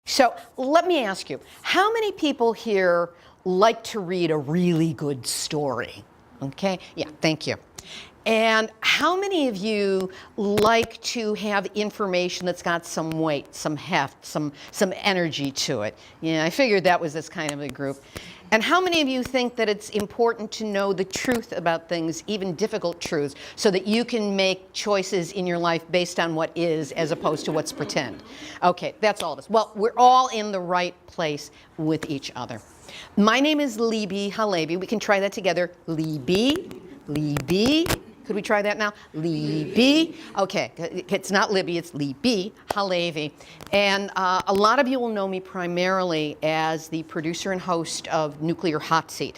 So let me ask you, how many people here like to read a really good story? Okay, yeah, thank you. And how many of you like to have information that's got some weight, some heft, some energy to it? Yeah, I figured that was this kind of a group. And how many of you think that it's important to know the truth about things, even difficult truths, so that you can make choices in your life based on what is as opposed to what's pretend? Okay, that's all of us. Well, we're all in the right place with each other. My name is Libbe HaLevy. We can try that together. Libbe. Could we try that now? Libbe. Okay, it's not Libby, it's Libbe HaLevy. And a lot of you will know me primarily as the producer and host of Nuclear Hotseat.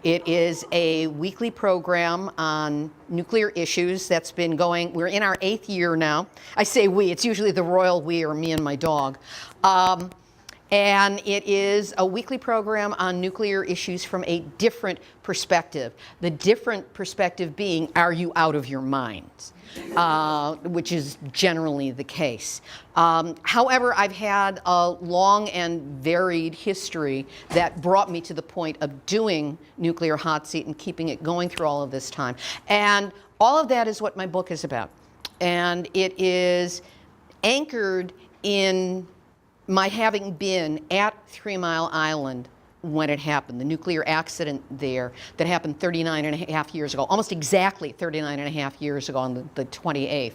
It is a weekly program on nuclear issues that's been going, we're in our 8th year now. I say we, it's usually the royal we or me and my dog. And it is a weekly program on nuclear issues from a different perspective. The different perspective being, are you out of your minds? Which is generally the case. However, I've had a long and varied history that brought me to the point of doing Nuclear Hotseat and keeping it going through all of this time. And all of that is what my book is about. And it is anchored in my having been at 3 Mile Island when it happened, the nuclear accident there that happened 39.5 years ago, almost exactly 39.5 years ago on the 28th.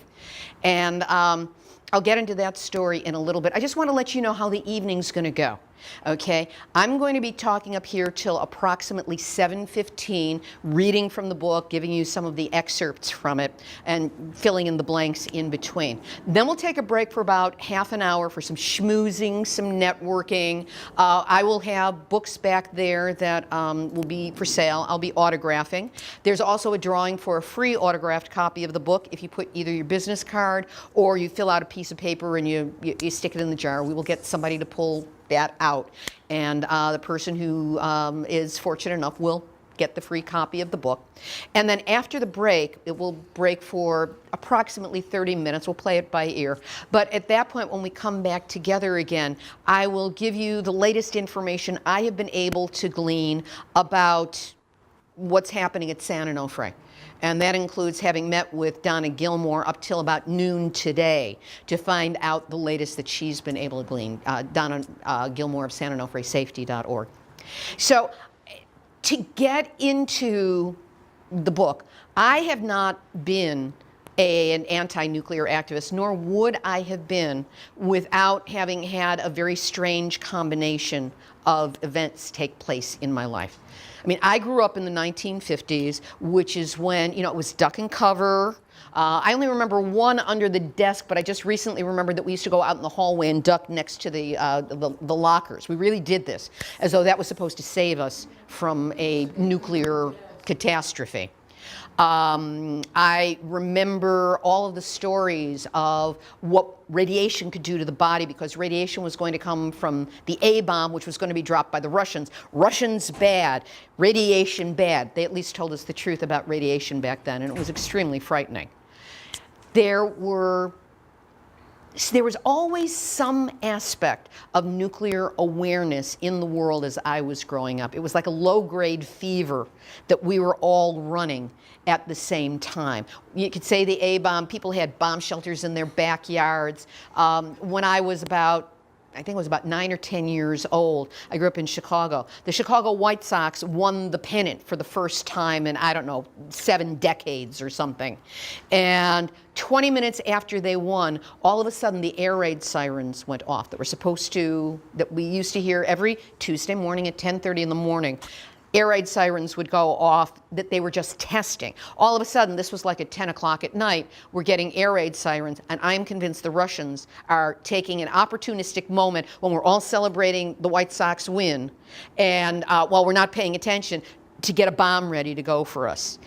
And I'll get into that story in a little bit. I just want to let you know how the evening's going to go. Okay, I'm going to be talking up here till approximately 7:15, reading from the book, giving you some of the excerpts from it, and filling in the blanks in between. Then we'll take a break for about half an hour for some schmoozing, some networking. I will have books back there that will be for sale. I'll be autographing. There's also a drawing for a free autographed copy of the book if you put either your business card or you fill out a piece of paper and you stick it in the jar. We will get somebody to pull that out, and the person who is fortunate enough will get the free copy of the book. And then after the break, it will break for approximately 30 minutes. We'll play it by ear. But at that point, when we come back together again, I will give you the latest information I have been able to glean about what's happening at San Onofre. And that includes having met with Donna Gilmore up till about noon today to find out the latest that she's been able to glean. Donna Gilmore of SanOnofreSafety.org. So to get into the book, I have not been an anti-nuclear activist, nor would I have been without having had a very strange combination of events take place in my life. I mean, I grew up in the 1950s, which is when, you know, it was duck and cover. I only remember one under the desk, but I just recently remembered that we used to go out in the hallway and duck next to the lockers. We really did this, as though that was supposed to save us from a nuclear catastrophe. I remember all of the stories of what radiation could do to the body, because radiation was going to come from the A-bomb, which was going to be dropped by the Russians. Russians bad, radiation bad. They at least told us the truth about radiation back then, and it was extremely frightening. There was always some aspect of nuclear awareness in the world as I was growing up. It was like a low-grade fever that we were all running at the same time. You could say the A-bomb, people had bomb shelters in their backyards. When I was about, I think it was about 9 or 10 years old, I grew up in Chicago. The Chicago White Sox won the pennant for the first time in, I don't know, 7 decades or something. And 20 minutes after they won, all of a sudden the air raid sirens went off that we used to hear every Tuesday morning at 10:30 in the morning. Air raid sirens would go off that they were just testing. All of a sudden, this was like at 10 o'clock at night, we're getting air raid sirens, and I'm convinced the Russians are taking an opportunistic moment when we're all celebrating the White Sox win, and while we're not paying attention, to get a bomb ready to go for us.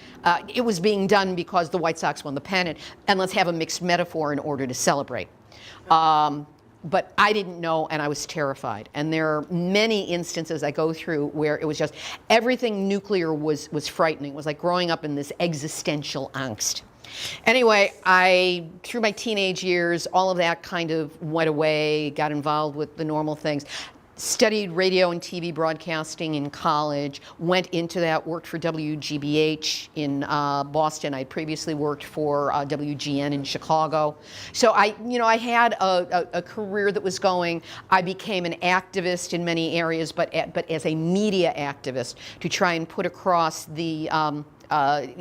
It was being done because the White Sox won the pennant, and let's have a mixed metaphor in order to celebrate. But I didn't know, and I was terrified. And there are many instances I go through where it was just, everything nuclear was frightening. It was like growing up in this existential angst. Anyway, through my teenage years, all of that kind of went away, got involved with the normal things. Studied radio and TV broadcasting in college, went into that, worked for WGBH in Boston. I previously worked for WGN in Chicago. So I had a career that was going. I became an activist in many areas, but as a media activist to try and put across the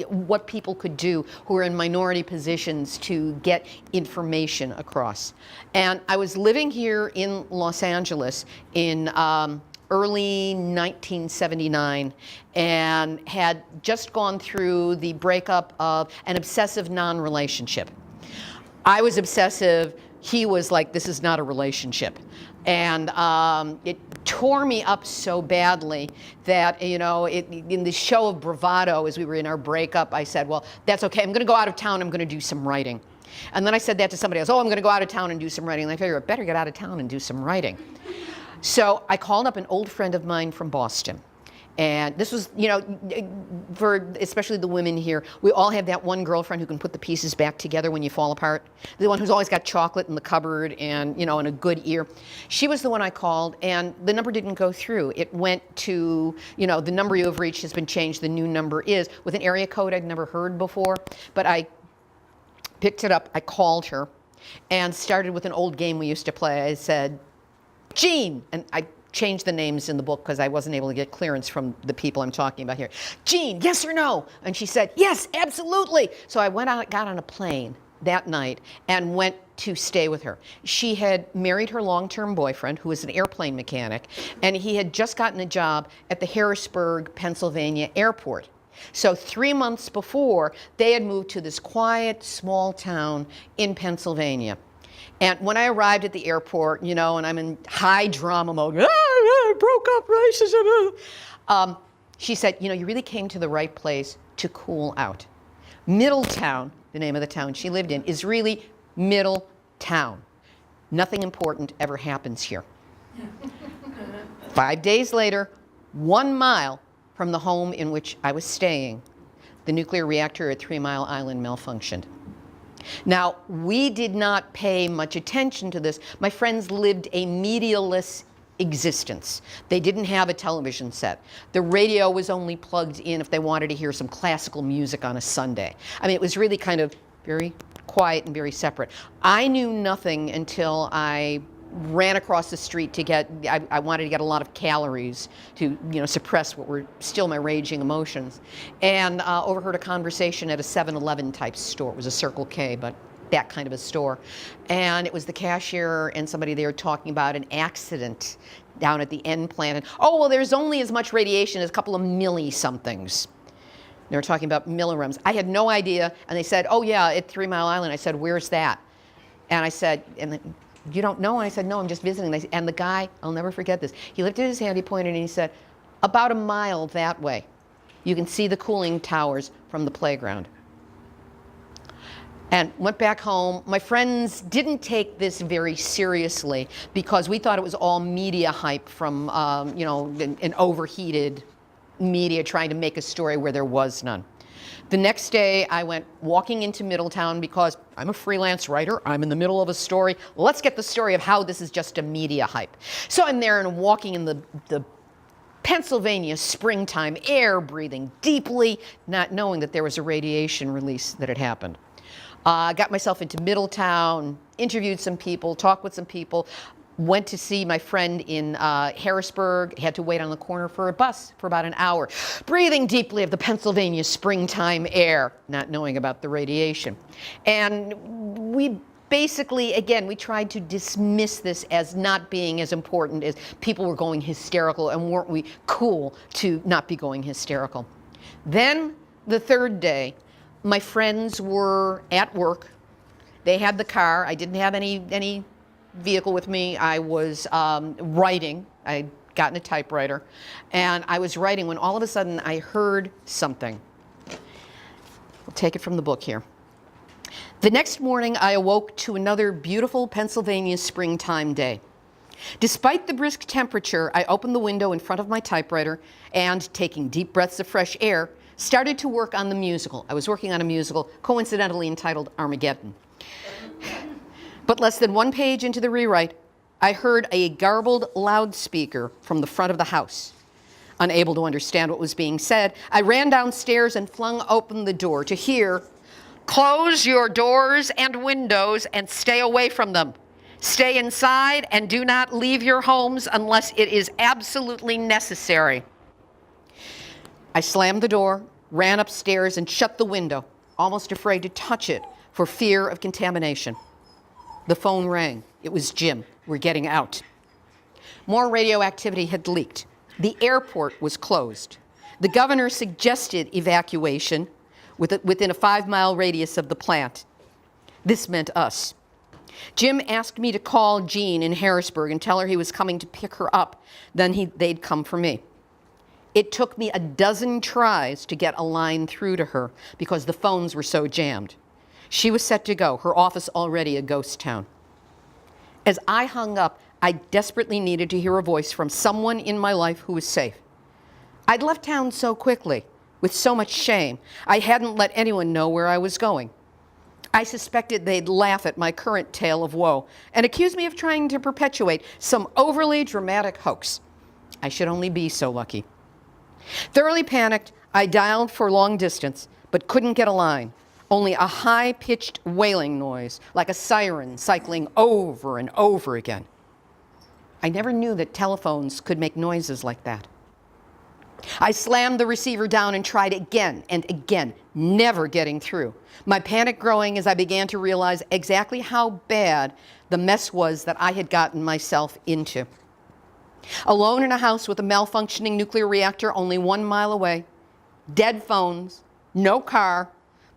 what people could do who were in minority positions to get information across. And I was living here in Los Angeles in early 1979 and had just gone through the breakup of an obsessive non-relationship. I was obsessive. He was like, this is not a relationship. And it tore me up so badly that, in the show of bravado, as we were in our breakup, I said, well, that's okay. I'm going to go out of town. I'm going to do some writing. And then I said that to somebody else. Oh, I'm going to go out of town and do some writing. And I figured, I better get out of town and do some writing. So I called up an old friend of mine from Boston. And this was, for especially the women here, we all have that one girlfriend who can put the pieces back together when you fall apart. The one who's always got chocolate in the cupboard and, and a good ear. She was the one I called, and the number didn't go through. It went to, the number you have reached has been changed. The new number is with an area code I'd never heard before. But I picked it up, I called her, and started with an old game we used to play. I said, Jean, and I changed the names in the book because I wasn't able to get clearance from the people I'm talking about here. Jean, yes or no? And she said, yes, absolutely. So I went out, got on a plane that night and went to stay with her. She had married her long-term boyfriend, who was an airplane mechanic, and he had just gotten a job at the Harrisburg, Pennsylvania airport. So 3 months before, they had moved to this quiet, small town in Pennsylvania. And when I arrived at the airport, and I'm in high drama mode, broke up, racism. She said, you really came to the right place to cool out. Middletown, the name of the town she lived in, is really Middletown. Nothing important ever happens here. 5 days later, 1 mile from the home in which I was staying, the nuclear reactor at 3 Mile Island malfunctioned. Now, we did not pay much attention to this. My friends lived a medialess existence. They didn't have a television set. The radio was only plugged in if they wanted to hear some classical music on a Sunday. I mean, it was really kind of very quiet and very separate. I knew nothing until I ran across the street to get, I wanted to get a lot of calories to, suppress what were still my raging emotions. And overheard a conversation at a 7-Eleven type store. It was a Circle K, but that kind of a store. And it was the cashier and somebody there talking about an accident down at the end plant. And, oh, well, there's only as much radiation as a couple of milli-somethings. They were talking about millirems. I had no idea. And they said, oh, yeah, at 3 Mile Island. I said, where's that? And I said, you don't know? And I said, no, I'm just visiting. And the guy, I'll never forget this, he lifted his hand, he pointed, and he said, about a mile that way. You can see the cooling towers from the playground. And went back home. My friends didn't take this very seriously because we thought it was all media hype from, an overheated media trying to make a story where there was none. The next day, I went walking into Middletown because I'm a freelance writer. I'm in the middle of a story. Let's get the story of how this is just a media hype. So I'm there and walking in the Pennsylvania springtime air, breathing deeply, not knowing that there was a radiation release that had happened. I got myself into Middletown, interviewed some people, talked with some people, went to see my friend in Harrisburg, had to wait on the corner for a bus for about an hour, breathing deeply of the Pennsylvania springtime air, not knowing about the radiation. And we basically, again, we tried to dismiss this as not being as important as people were going hysterical, and weren't we cool to not be going hysterical. Then the third day, my friends were at work. They had the car. I didn't have any vehicle with me. I was writing. I'd gotten a typewriter, and I was writing when all of a sudden I heard something. I'll take it from the book here. The next morning, I awoke to another beautiful Pennsylvania springtime day. Despite the brisk temperature, I opened the window in front of my typewriter and, taking deep breaths of fresh air, started to work on the musical. I was working on a musical, coincidentally entitled Armageddon. But less than one page into the rewrite, I heard a garbled loudspeaker from the front of the house. Unable to understand what was being said, I ran downstairs and flung open the door to hear, "Close your doors and windows and stay away from them. Stay inside and do not leave your homes unless it is absolutely necessary." I slammed the door, ran upstairs, and shut the window, almost afraid to touch it for fear of contamination. The phone rang. It was Jim. We're getting out. More radioactivity had leaked. The airport was closed. The governor suggested evacuation within a 5-mile radius of the plant. This meant us. Jim asked me to call Jean in Harrisburg and tell her he was coming to pick her up. Then they'd come for me. It took me a dozen tries to get a line through to her because the phones were so jammed. She was set to go, her office already a ghost town. As I hung up, I desperately needed to hear a voice from someone in my life who was safe. I'd left town so quickly, with so much shame, I hadn't let anyone know where I was going. I suspected they'd laugh at my current tale of woe and accuse me of trying to perpetuate some overly dramatic hoax. I should only be so lucky. Thoroughly panicked, I dialed for long distance, but couldn't get a line. Only a high-pitched wailing noise, like a siren cycling over and over again. I never knew that telephones could make noises like that. I slammed the receiver down and tried again and again, never getting through. My panic growing as I began to realize exactly how bad the mess was that I had gotten myself into. Alone in a house with a malfunctioning nuclear reactor only 1 mile away, dead phones, no car,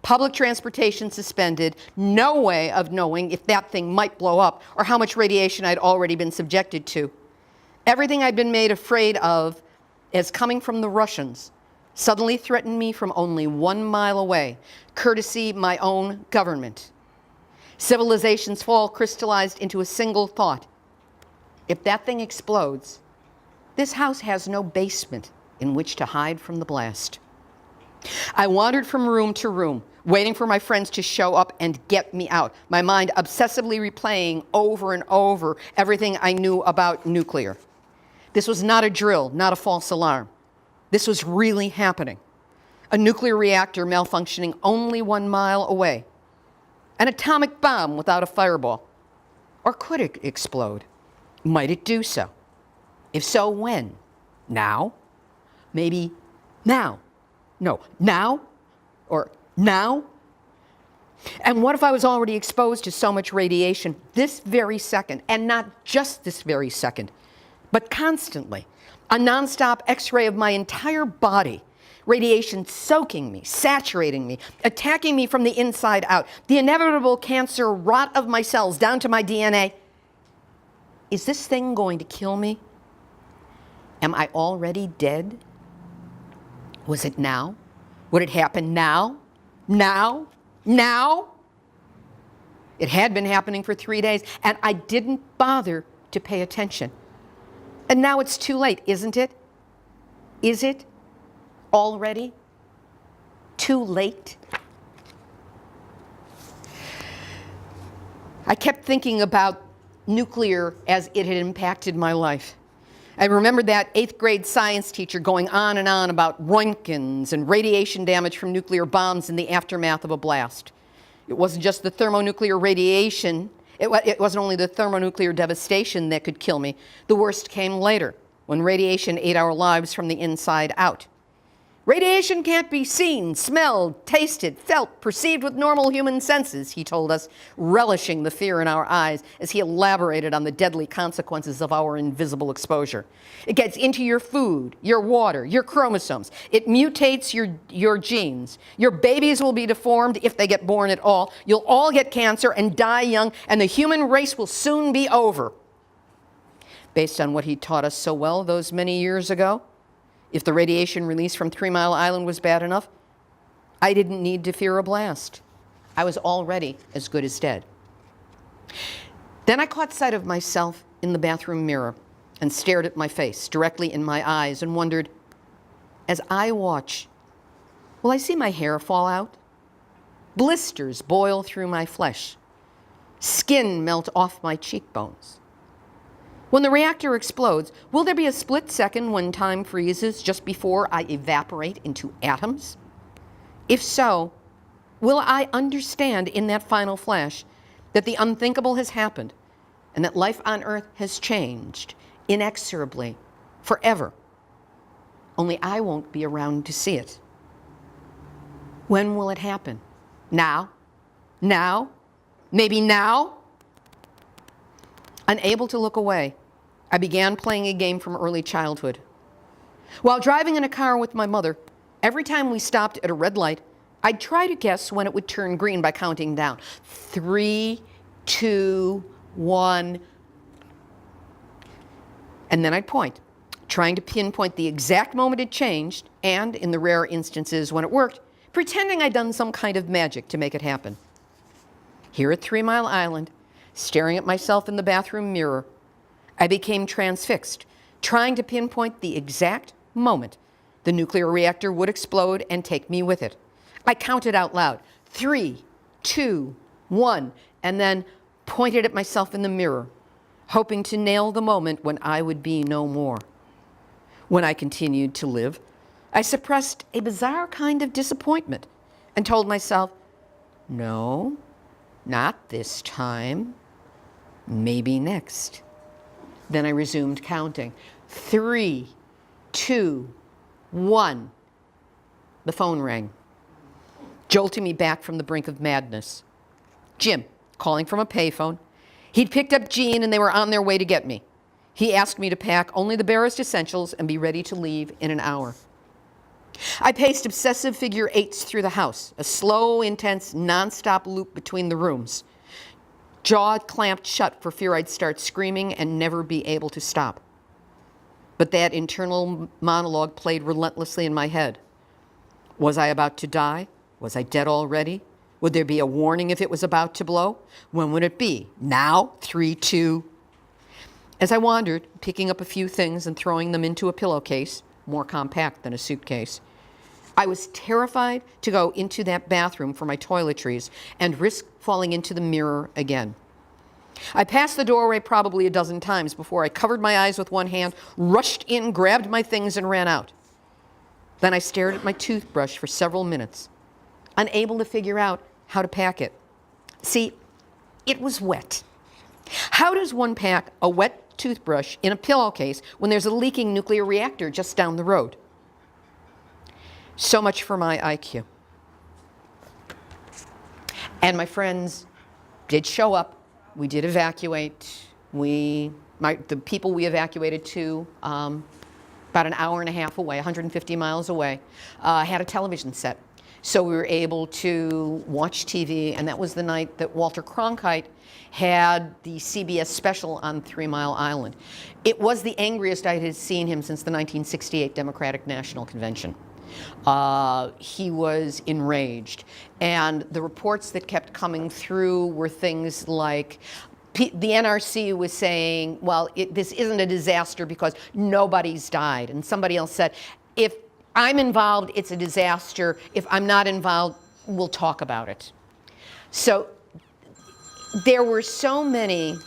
public transportation suspended, no way of knowing if that thing might blow up or how much radiation I'd already been subjected to. Everything I'd been made afraid of as coming from the Russians suddenly threatened me from only 1 mile away, courtesy my own government. Civilization's fall crystallized into a single thought. If that thing explodes, this house has no basement in which to hide from the blast. I wandered from room to room, waiting for my friends to show up and get me out, my mind obsessively replaying over and over everything I knew about nuclear. This was not a drill, not a false alarm. This was really happening. A nuclear reactor malfunctioning only 1 mile away. An atomic bomb without a fireball. Or could it explode? Might it do so? If so, when? Now? Maybe now? No, now? Or now? And what if I was already exposed to so much radiation this very second, and not just this very second, but constantly? A nonstop X-ray of my entire body, radiation soaking me, saturating me, attacking me from the inside out, the inevitable cancer rot of my cells down to my DNA. Is this thing going to kill me? Am I already dead? Was it now? Would it happen now? Now? Now? It had been happening for 3 days, and I didn't bother to pay attention. And now it's too late, isn't it? Is it already too late? I kept thinking about nuclear as it had impacted my life. I remembered that 8th grade science teacher going on and on about Roentgens and radiation damage from nuclear bombs in the aftermath of a blast. It wasn't just the thermonuclear radiation, it wasn't only the thermonuclear devastation that could kill me. The worst came later, when radiation ate our lives from the inside out. Radiation can't be seen, smelled, tasted, felt, perceived with normal human senses, he told us, relishing the fear in our eyes as he elaborated on the deadly consequences of our invisible exposure. It gets into your food, your water, your chromosomes. It mutates your genes. Your babies will be deformed if they get born at all. You'll all get cancer and die young, and the human race will soon be over. Based on what he taught us so well those many years ago, if the radiation release from 3 Mile Island was bad enough, I didn't need to fear a blast. I was already as good as dead. Then I caught sight of myself in the bathroom mirror and stared at my face directly in my eyes and wondered, as I watch, will I see my hair fall out? Blisters boil through my flesh. Skin melt off my cheekbones. When the reactor explodes, will there be a split second when time freezes just before I evaporate into atoms? If so, will I understand in that final flash that the unthinkable has happened and that life on Earth has changed inexorably, forever? Only I won't be around to see it. When will it happen? Now? Now? Maybe now? Unable to look away, I began playing a game from early childhood. While driving in a car with my mother, every time we stopped at a red light, I'd try to guess when it would turn green by counting down. 3, 2, 1. And then I'd point, trying to pinpoint the exact moment it changed, and in the rare instances when it worked, pretending I'd done some kind of magic to make it happen. Here at 3 Mile Island, staring at myself in the bathroom mirror, I became transfixed, trying to pinpoint the exact moment the nuclear reactor would explode and take me with it. I counted out loud, 3, 2, 1, and then pointed at myself in the mirror, hoping to nail the moment when I would be no more. When I continued to live, I suppressed a bizarre kind of disappointment and told myself, no, not this time. Maybe next. Then I resumed counting. 3, 2, 1. The phone rang, jolting me back from the brink of madness. Jim, calling from a payphone. He'd picked up Jean and they were on their way to get me. He asked me to pack only the barest essentials and be ready to leave in an hour. I paced obsessive figure eights through the house, a slow, intense, nonstop loop between the rooms. Jaw clamped shut for fear I'd start screaming and never be able to stop. But that internal monologue played relentlessly in my head. Was I about to die? Was I dead already? Would there be a warning if it was about to blow? When would it be? Now? 3, 2. As I wandered, picking up a few things and throwing them into a pillowcase, more compact than a suitcase, I was terrified to go into that bathroom for my toiletries and risk falling into the mirror again. I passed the doorway probably a dozen times before I covered my eyes with one hand, rushed in, grabbed my things, and ran out. Then I stared at my toothbrush for several minutes, unable to figure out how to pack it. See, it was wet. How does one pack a wet toothbrush in a pillowcase when there's a leaking nuclear reactor just down the road? So much for my IQ. And my friends did show up. We did evacuate. The people we evacuated to, about an hour and a half away, 150 miles away, had a television set. So we were able to watch TV, and that was the night that Walter Cronkite had the CBS special on 3 Mile Island. It was the angriest I had seen him since the 1968 Democratic National Convention. He was enraged, and the reports that kept coming through were things like the NRC was saying, well, this isn't a disaster because nobody's died. And somebody else said, if I'm involved, it's a disaster. If I'm not involved, we'll talk about it. So there were so many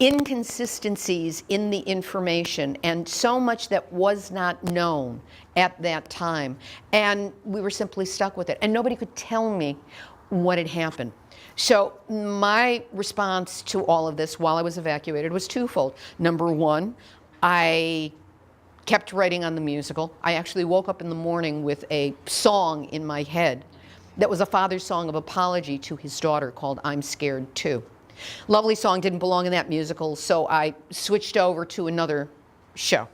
inconsistencies in the information and so much that was not known at that time. And we were simply stuck with it. And nobody could tell me what had happened. So my response to all of this while I was evacuated was twofold. Number one, I kept writing on the musical. I actually woke up in the morning with a song in my head that was a father's song of apology to his daughter called I'm Scared Too. Lovely song, didn't belong in that musical, so I switched over to another show.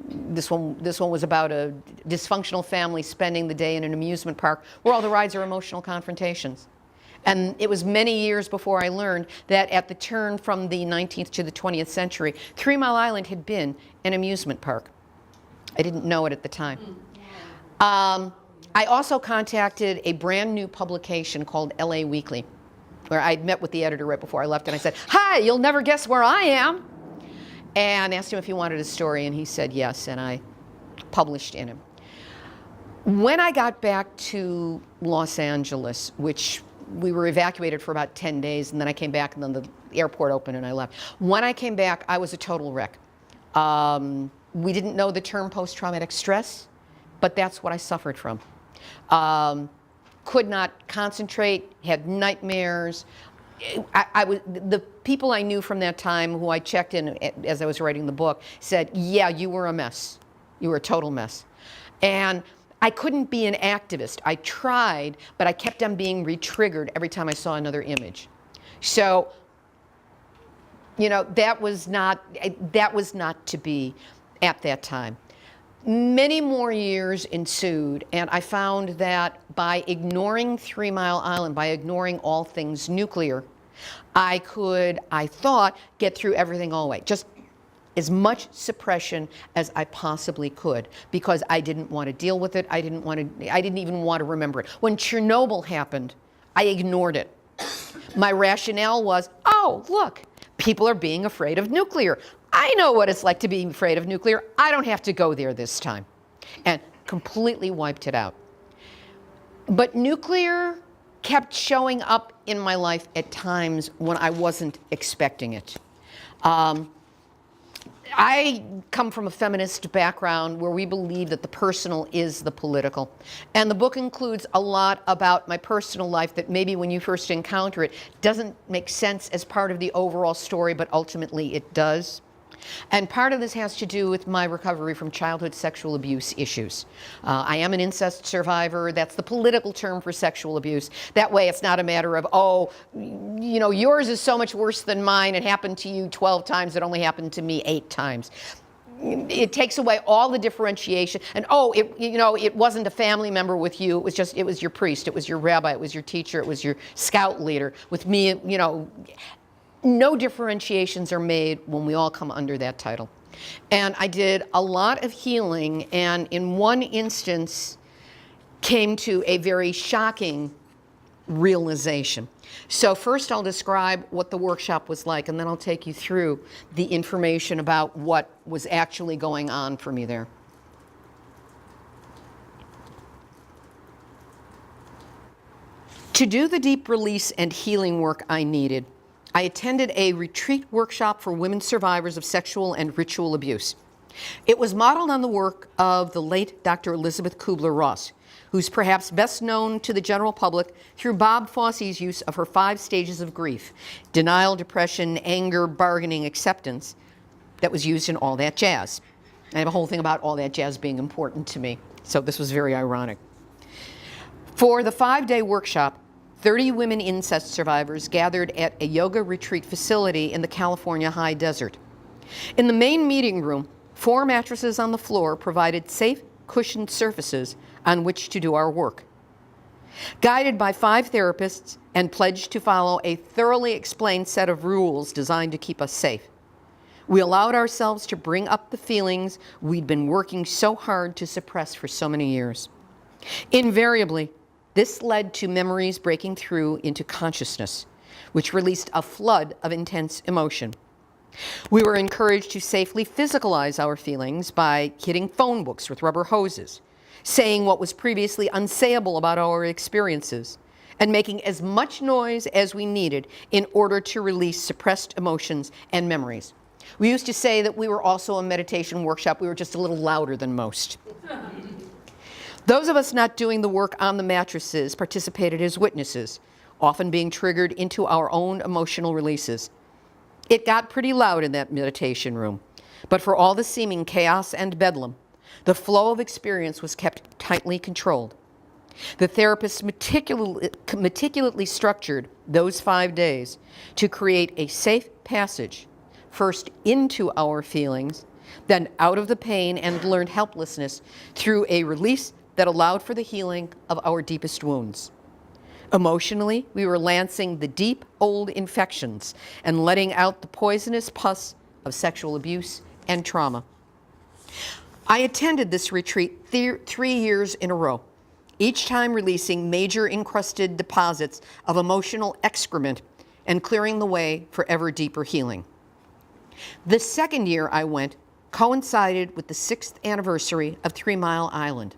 This one was about a dysfunctional family spending the day in an amusement park where all the rides are emotional confrontations. And it was many years before I learned that at the turn from the 19th to the 20th century, 3 Mile Island had been an amusement park. I didn't know it at the time. I also contacted a brand new publication called LA Weekly, where I'd met with the editor right before I left, and I said, hi, you'll never guess where I am. And asked him if he wanted a story, and he said yes, and I published in him. When I got back to Los Angeles, which we were evacuated for about 10 days, and then I came back, and then the airport opened and I left. When I came back, I was a total wreck. We didn't know the term post-traumatic stress, but that's what I suffered from. Could not concentrate, had nightmares. The people I knew from that time who I checked in as I was writing the book said, yeah, you were a mess. You were a total mess. And I couldn't be an activist. I tried, but I kept on being re-triggered every time I saw another image. So, you know, that was not to be at that time. Many more years ensued, and I found that by ignoring 3 Mile Island, by ignoring all things nuclear, I could, I thought, get through everything all the way. Just as much suppression as I possibly could, because I didn't want to deal with it. I didn't even want to remember it. When Chernobyl happened, I ignored it. My rationale was, oh, look, people are being afraid of nuclear. I know what it's like to be afraid of nuclear. I don't have to go there this time. And completely wiped it out. But nuclear kept showing up in my life at times when I wasn't expecting it. I come from a feminist background where we believe that the personal is the political. And the book includes a lot about my personal life that maybe when you first encounter it doesn't make sense as part of the overall story, but ultimately it does. And part of this has to do with my recovery from childhood sexual abuse issues. I am an incest survivor. That's the political term for sexual abuse. That way it's not a matter of, oh, you know, yours is so much worse than mine. It happened to you 12 times. It only happened to me 8 times. It takes away all the differentiation. And, oh, it wasn't a family member with you. It was your priest. It was your rabbi. It was your teacher. It was your scout leader. With me, you know, no differentiations are made when we all come under that title. And I did a lot of healing, and in one instance came to a very shocking realization. So first I'll describe what the workshop was like, and then I'll take you through the information about what was actually going on for me there. To do the deep release and healing work I needed, I attended a retreat workshop for women survivors of sexual and ritual abuse. It was modeled on the work of the late Dr. Elizabeth Kubler-Ross, who's perhaps best known to the general public through Bob Fosse's use of her 5 stages of grief: denial, depression, anger, bargaining, acceptance, that was used in All That Jazz. I have a whole thing about All That Jazz being important to me, so this was very ironic. For the 5-day workshop, 30 women incest survivors gathered at a yoga retreat facility in the California high desert. In the main meeting room, 4 mattresses on the floor provided safe, cushioned surfaces on which to do our work. Guided by 5 therapists and pledged to follow a thoroughly explained set of rules designed to keep us safe, we allowed ourselves to bring up the feelings we'd been working so hard to suppress for so many years. Invariably, this led to memories breaking through into consciousness, which released a flood of intense emotion. We were encouraged to safely physicalize our feelings by hitting phone books with rubber hoses, saying what was previously unsayable about our experiences, and making as much noise as we needed in order to release suppressed emotions and memories. We used to say that we were also a meditation workshop. We were just a little louder than most. Those of us not doing the work on the mattresses participated as witnesses, often being triggered into our own emotional releases. It got pretty loud in that meditation room, but for all the seeming chaos and bedlam, the flow of experience was kept tightly controlled. The therapists meticulously structured those 5 days to create a safe passage, first into our feelings, then out of the pain and learned helplessness through a release that allowed for the healing of our deepest wounds. Emotionally, we were lancing the deep, old infections and letting out the poisonous pus of sexual abuse and trauma. I attended this retreat 3 years in a row, each time releasing major encrusted deposits of emotional excrement and clearing the way for ever deeper healing. The second year I went coincided with the 6th anniversary of 3 Mile Island.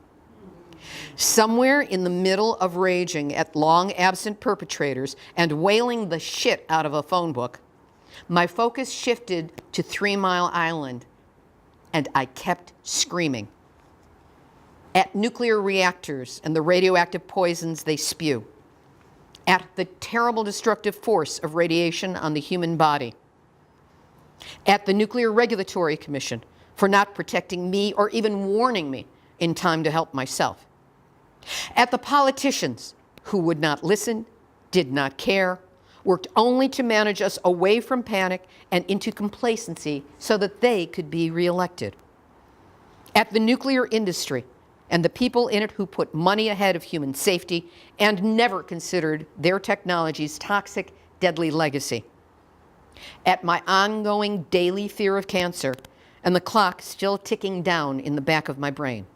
Somewhere in the middle of raging at long-absent perpetrators and wailing the shit out of a phone book, my focus shifted to 3 Mile Island, and I kept screaming at nuclear reactors and the radioactive poisons they spew, at the terrible destructive force of radiation on the human body, at the Nuclear Regulatory Commission for not protecting me or even warning me in time to help myself, at the politicians who would not listen, did not care, worked only to manage us away from panic and into complacency so that they could be reelected, at the nuclear industry and the people in it who put money ahead of human safety and never considered their technology's toxic, deadly legacy, at my ongoing daily fear of cancer and the clock still ticking down in the back of my brain,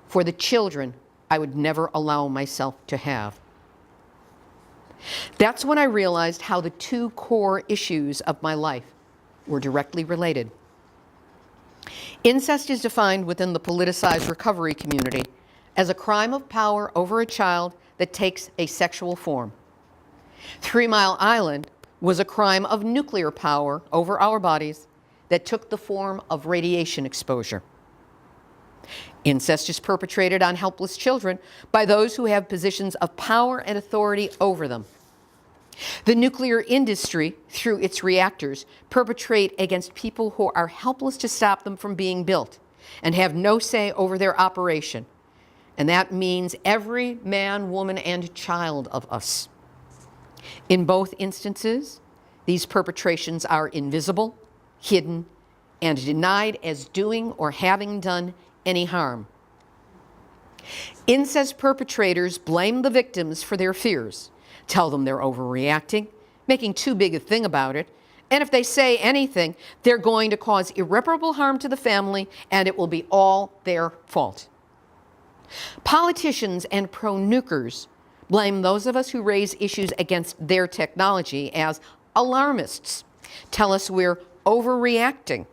for the children I would never allow myself to have. That's when I realized how the two core issues of my life were directly related. Incest is defined within the politicized recovery community as a crime of power over a child that takes a sexual form. 3 Mile Island was a crime of nuclear power over our bodies that took the form of radiation exposure. Incest is perpetrated on helpless children by those who have positions of power and authority over them. The nuclear industry, through its reactors, perpetrate against people who are helpless to stop them from being built and have no say over their operation. And that means every man, woman, and child of us. In both instances, these perpetrations are invisible, hidden, and denied as doing or having done any harm. Incest perpetrators blame the victims for their fears, tell them they're overreacting, making too big a thing about it, and if they say anything, they're going to cause irreparable harm to the family, and it will be all their fault. Politicians and pro-nukers blame those of us who raise issues against their technology as alarmists, tell us we're overreacting,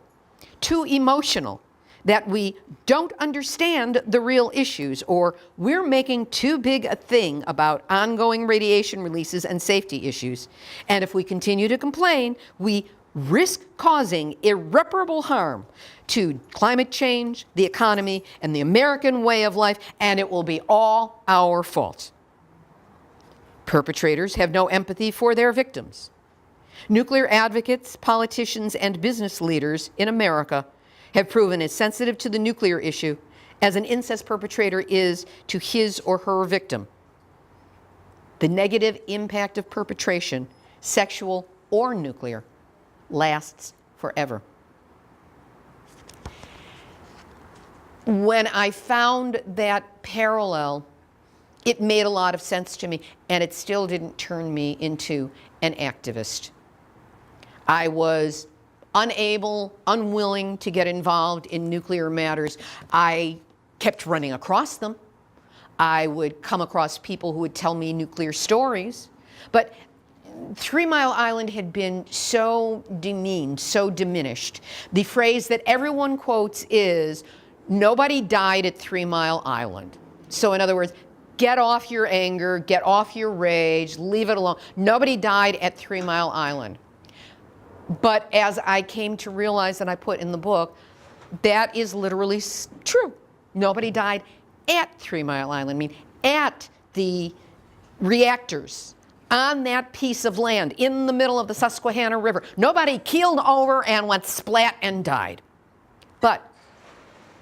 too emotional, that we don't understand the real issues, or we're making too big a thing about ongoing radiation releases and safety issues. And if we continue to complain, we risk causing irreparable harm to climate change, the economy, and the American way of life, and it will be all our fault. Perpetrators have no empathy for their victims. Nuclear advocates, politicians, and business leaders in America have proven as sensitive to the nuclear issue as an incest perpetrator is to his or her victim. The negative impact of perpetration, sexual or nuclear, lasts forever. When I found that parallel, it made a lot of sense to me, and it still didn't turn me into an activist. I was unwilling to get involved in nuclear matters. I kept running across them. I would come across people who would tell me nuclear stories. But 3 Mile Island had been so demeaned, so diminished. The phrase that everyone quotes is, nobody died at 3 Mile Island. So in other words, get off your anger, get off your rage, leave it alone. Nobody died at 3 Mile Island. But as I came to realize, and I put in the book, that is literally true. Nobody died at 3 Mile Island. I mean, at the reactors on that piece of land in the middle of the Susquehanna River. Nobody keeled over and went splat and died. But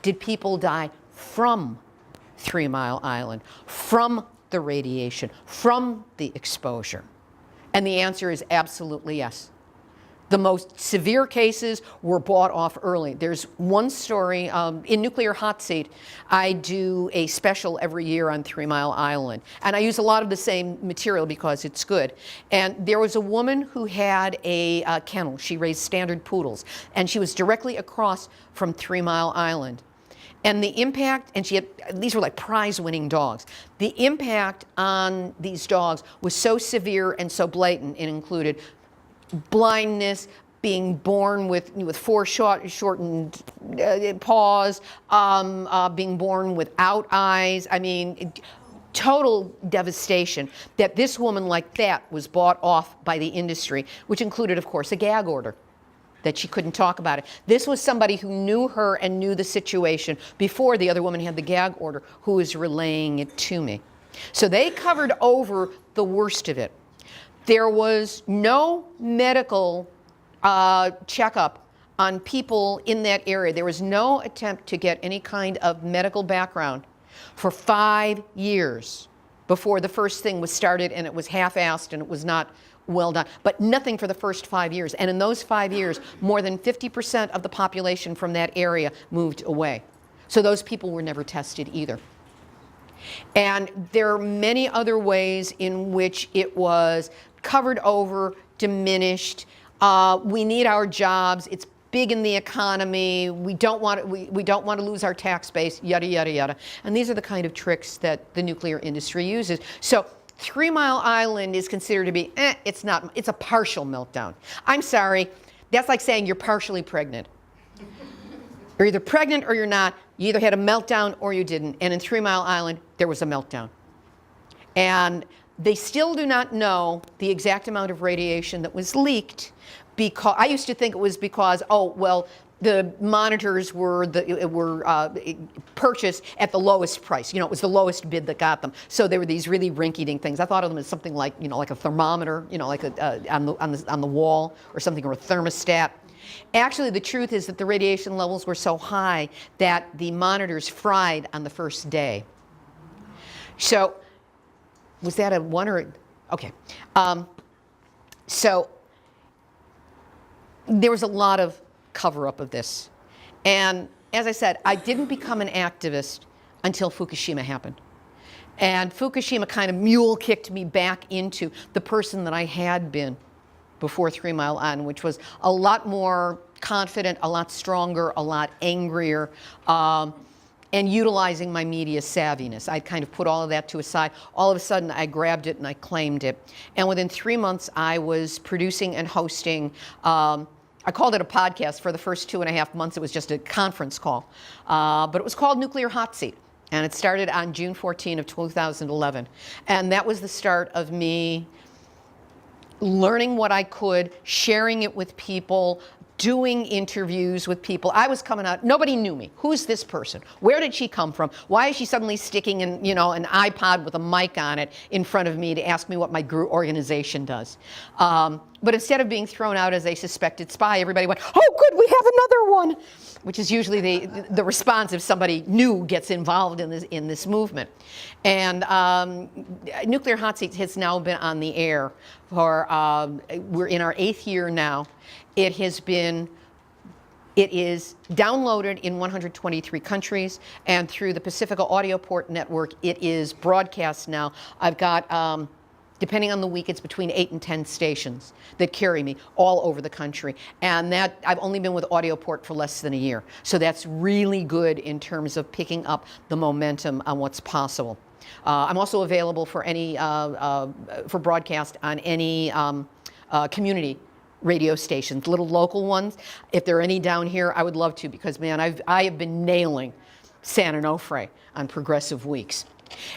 did people die from 3 Mile Island, from the radiation, from the exposure? And the answer is absolutely yes. The most severe cases were bought off early. There's one story, in Nuclear Hotseat, I do a special every year on 3 Mile Island. And I use a lot of the same material because it's good. And there was a woman who had a kennel. She raised standard poodles. And she was directly across from 3 Mile Island. And the impact, and these were like prize-winning dogs. The impact on these dogs was so severe and so blatant. It included blindness, being born with shortened paws, being born without eyes. I mean, total devastation. That this woman like that was bought off by the industry, which included, of course, a gag order, that she couldn't talk about it. This was somebody who knew her and knew the situation before the other woman had the gag order, who was relaying it to me. So they covered over the worst of it. There was no medical checkup on people in that area. There was no attempt to get any kind of medical background for 5 years before the first thing was started, and it was half-assed and it was not well done, but nothing for the first 5 years. And in those 5 years, more than 50% of the population from that area moved away. So those people were never tested either. And there are many other ways in which it was covered over, diminished. We need our jobs. It's big in the economy. We don't want to lose our tax base, yada, yada, yada. And these are the kind of tricks that the nuclear industry uses. So 3 Mile Island is considered to be, it's not, it's a partial meltdown. I'm sorry, that's like saying you're partially pregnant. You're either pregnant or you're not. You either had a meltdown or you didn't. And in 3 Mile Island, there was a meltdown. And they still do not know the exact amount of radiation that was leaked, because I used to think it was because, oh, well, the monitors were purchased at the lowest price. You know, it was the lowest bid that got them. So there were these really rinky-dink things. I thought of them as something like, you know, like a thermometer, you know, like on the wall or something, or a thermostat. Actually, the truth is that the radiation levels were so high that the monitors fried on the first day. So, was that a one or? Okay. So there was a lot of cover-up of this. And as I said, I didn't become an activist until Fukushima happened. And Fukushima kind of mule-kicked me back into the person that I had been before 3 Mile Island, which was a lot more confident, a lot stronger, a lot angrier, and utilizing my media savviness. I kind of put all of that to a side. All of a sudden, I grabbed it and I claimed it. And within 3 months, I was producing and hosting, I called it a podcast. For the first 2.5 months, it was just a conference call. But it was called Nuclear Hotseat. And it started on June 14 of 2011. And that was the start of me learning what I could, sharing it with people, doing interviews with people. I was coming out, nobody knew me. Who's this person? Where did she come from? Why is she suddenly sticking in, you know, an iPod with a mic on it in front of me to ask me what my organization does? But instead of being thrown out as a suspected spy, everybody went, oh good, we have another one, which is usually the response if somebody new gets involved in this movement. And Nuclear Hotseat has now been on the air for, we're in our 8th year now. It is downloaded in 123 countries, and through the Pacifica Audio Port Network, it is broadcast now. I've got, depending on the week, it's between 8 and 10 stations that carry me all over the country. And that, I've only been with Audioport for less than a year. So that's really good in terms of picking up the momentum on what's possible. I'm also available for any, for broadcast on any community radio stations, little local ones. If there are any down here, I would love to, because man, I have been nailing San Onofre on progressive weeks.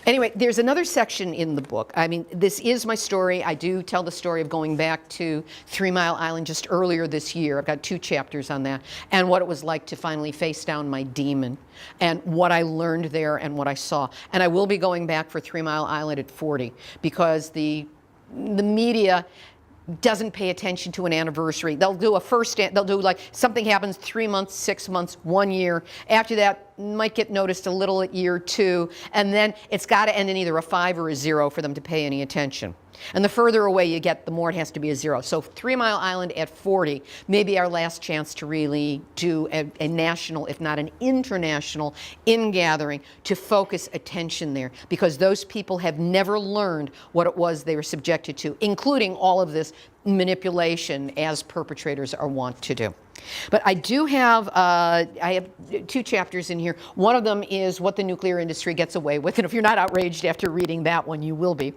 Anyway, there's another section in the book. I mean, this is my story. I do tell the story of going back to 3 Mile Island just earlier this year. I've got 2 chapters on that, and what it was like to finally face down my demon, and what I learned there and what I saw. And I will be going back for 3 Mile Island at 40, because the media doesn't pay attention to an anniversary. They'll do they'll do like something happens 3 months, 6 months, 1 year. After that, might get noticed a little at year 2, and then it's got to end in either a 5 or a 0 for them to pay any attention. And the further away you get, the more it has to be a 0. So 3 Mile Island at 40 may be our last chance to really do a national, if not an international, ingathering to focus attention there, because those people have never learned what it was they were subjected to, including all of this manipulation as perpetrators are wont to do. But I do have, I have 2 chapters in here. One of them is what the nuclear industry gets away with, and if you're not outraged after reading that one, you will be.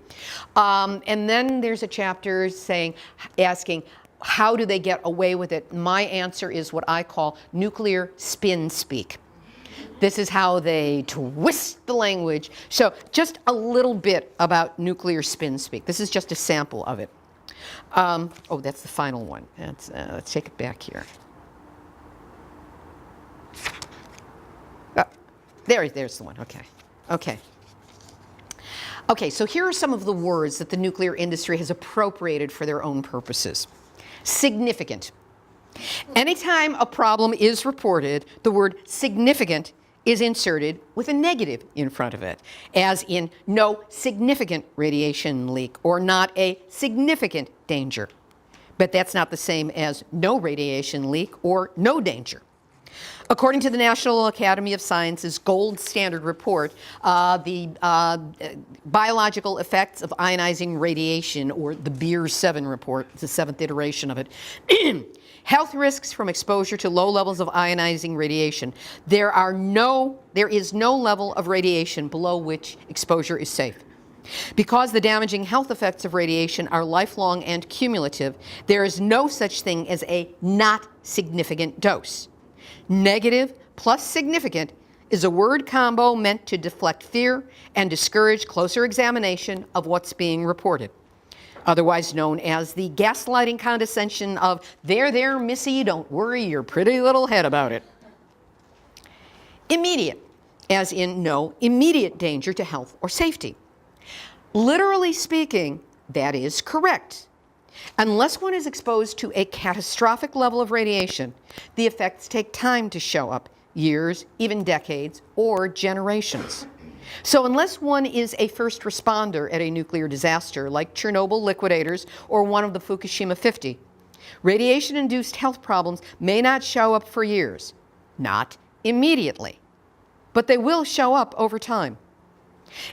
And then there's a chapter asking, how do they get away with it? My answer is what I call nuclear spin speak. This is how they twist the language. So just a little bit about nuclear spin speak. This is just a sample of it. Oh, that's the final one. Let's take it back here. There's the one. Okay, so here are some of the words that the nuclear industry has appropriated for their own purposes. Significant. Anytime a problem is reported, the word significant is inserted with a negative in front of it, as in no significant radiation leak or not a significant danger. But that's not the same as no radiation leak or no danger. According to the National Academy of Sciences gold standard report, the biological effects of ionizing radiation, or the BEER-7 report, it's the 7th iteration of it, health risks from exposure to low levels of ionizing radiation. There is no level of radiation below which exposure is safe. Because the damaging health effects of radiation are lifelong and cumulative, there is no such thing as a not significant dose. Negative plus significant is a word combo meant to deflect fear and discourage closer examination of what's being reported, otherwise known as the gaslighting condescension of, there, missy, don't worry your pretty little head about it. Immediate, as in no immediate danger to health or safety. Literally speaking, that is correct. Unless one is exposed to a catastrophic level of radiation, the effects take time to show up, years, even decades, or generations. So unless one is a first responder at a nuclear disaster like Chernobyl liquidators or one of the Fukushima 50, radiation-induced health problems may not show up for years, not immediately, but they will show up over time.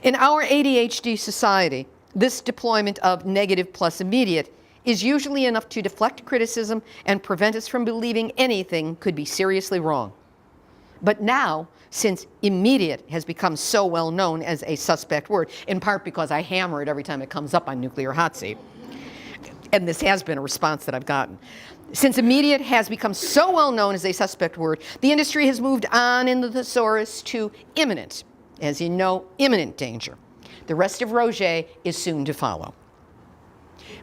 In our ADHD society, this deployment of negative plus immediate is usually enough to deflect criticism and prevent us from believing anything could be seriously wrong. But now, since immediate has become so well known as a suspect word, in part because I hammer it every time it comes up on Nuclear Hotseat, and this has been a response that I've gotten. Since immediate has become so well known as a suspect word, the industry has moved on in the thesaurus to imminent, as in no imminent danger. The rest of Roget is soon to follow.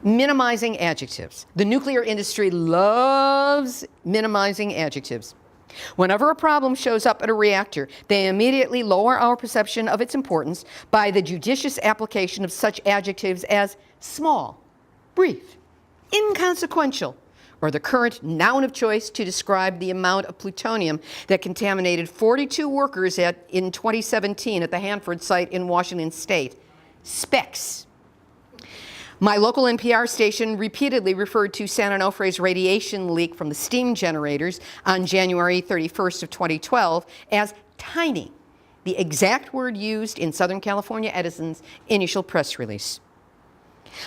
Minimizing adjectives. The nuclear industry loves minimizing adjectives. Whenever a problem shows up at a reactor, they immediately lower our perception of its importance by the judicious application of such adjectives as small, brief, inconsequential, or the current noun of choice to describe the amount of plutonium that contaminated 42 workers in 2017 at the Hanford site in Washington State. Specs. My local NPR station repeatedly referred to San Onofre's radiation leak from the steam generators on January 31st of 2012 as tiny, the exact word used in Southern California Edison's initial press release.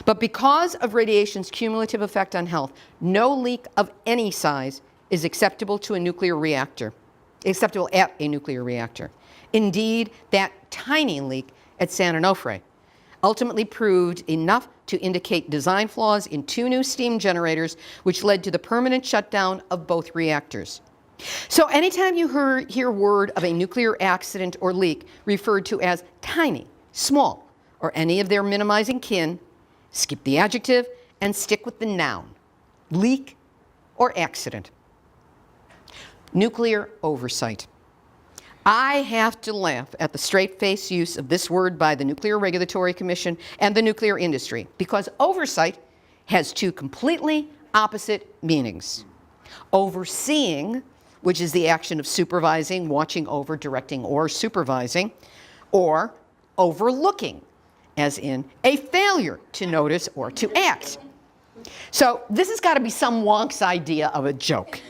But because of radiation's cumulative effect on health, no leak of any size is acceptable to a nuclear reactor, acceptable at a nuclear reactor. Indeed, that tiny leak at San Onofre ultimately proved enough to indicate design flaws in 2 new steam generators, which led to the permanent shutdown of both reactors. So anytime you hear word of a nuclear accident or leak referred to as tiny, small, or any of their minimizing kin, skip the adjective and stick with the noun, leak or accident. Nuclear oversight. I have to laugh at the straight-faced use of this word by the Nuclear Regulatory Commission and the nuclear industry, because oversight has 2 completely opposite meanings. Overseeing, which is the action of supervising, watching over, directing, or supervising, or overlooking, as in a failure to notice or to act. So this has got to be some wonk's idea of a joke.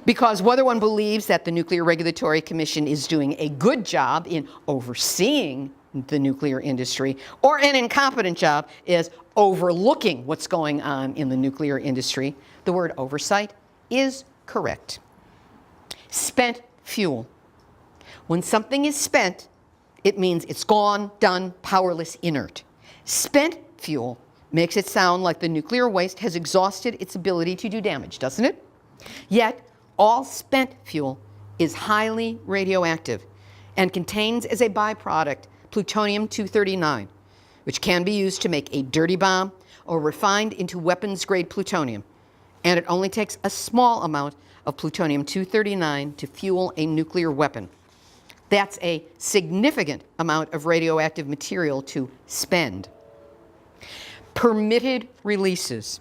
Because whether one believes that the Nuclear Regulatory Commission is doing a good job in overseeing the nuclear industry, or an incompetent job is overlooking what's going on in the nuclear industry, the word oversight is correct. Spent fuel. When something is spent, it means it's gone, done, powerless, inert. Spent fuel Makes it sound like the nuclear waste has exhausted its ability to do damage, doesn't it? Yet, all spent fuel is highly radioactive and contains as a byproduct plutonium-239, which can be used to make a dirty bomb or refined into weapons-grade plutonium. And it only takes a small amount of plutonium-239 to fuel a nuclear weapon. That's a significant amount of radioactive material to spend. Permitted releases.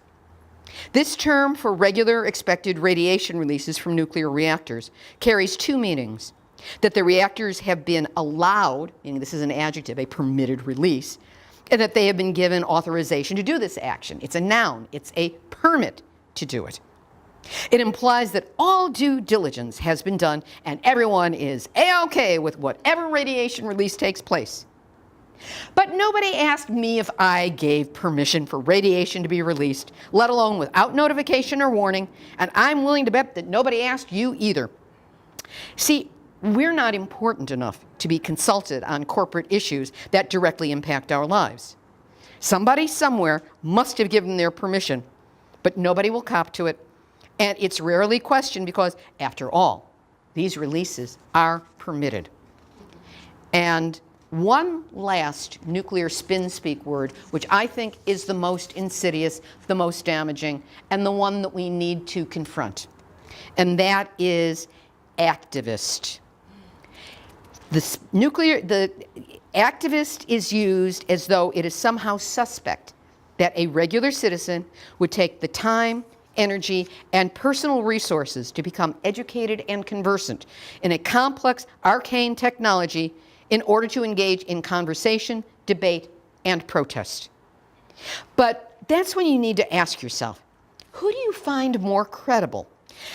This term for regular expected radiation releases from nuclear reactors carries two meanings. That the reactors have been allowed, meaning this is an adjective, a permitted release, and that they have been given authorization to do this action. It's a noun. It's a permit to do it. It implies that all due diligence has been done and everyone is A-OK with whatever radiation release takes place. But nobody asked me if I gave permission for radiation to be released, let alone without notification or warning, and I'm willing to bet that nobody asked you either. See, we're not important enough to be consulted on corporate issues that directly impact our lives. Somebody somewhere must have given their permission, but nobody will cop to it, and it's rarely questioned because, after all, these releases are permitted. And one last nuclear spin-speak word, which I think is the most insidious, the most damaging, and the one that we need to confront, and that is activist. The activist is used as though it is somehow suspect that a regular citizen would take the time, energy, and personal resources to become educated and conversant in a complex, arcane technology in order to engage in conversation, debate, and protest. But that's when you need to ask yourself, who do you find more credible?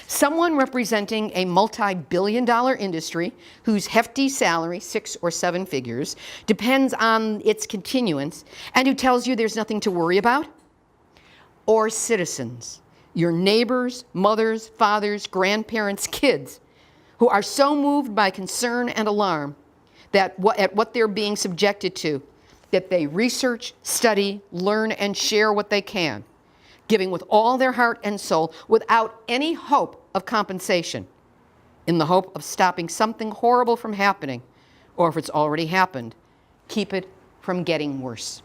Someone representing a multi-billion-dollar industry whose hefty salary, 6 or 7 figures, depends on its continuance and who tells you there's nothing to worry about? Or citizens, your neighbors, mothers, fathers, grandparents, kids, who are so moved by concern and alarm that at what they're being subjected to, that they research, study, learn, and share what they can, giving with all their heart and soul without any hope of compensation, in the hope of stopping something horrible from happening, or if it's already happened, keep it from getting worse.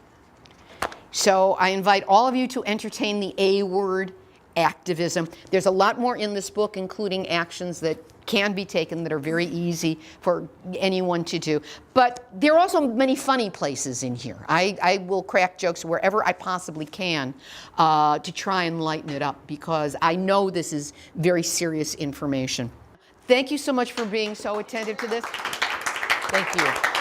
So I invite all of you to entertain the A word, activism. There's a lot more in this book, including actions that can be taken that are very easy for anyone to do. But there are also many funny places in here. I will crack jokes wherever I possibly can to try and lighten it up, because I know this is very serious information. Thank you so much for being so attentive to this. Thank you.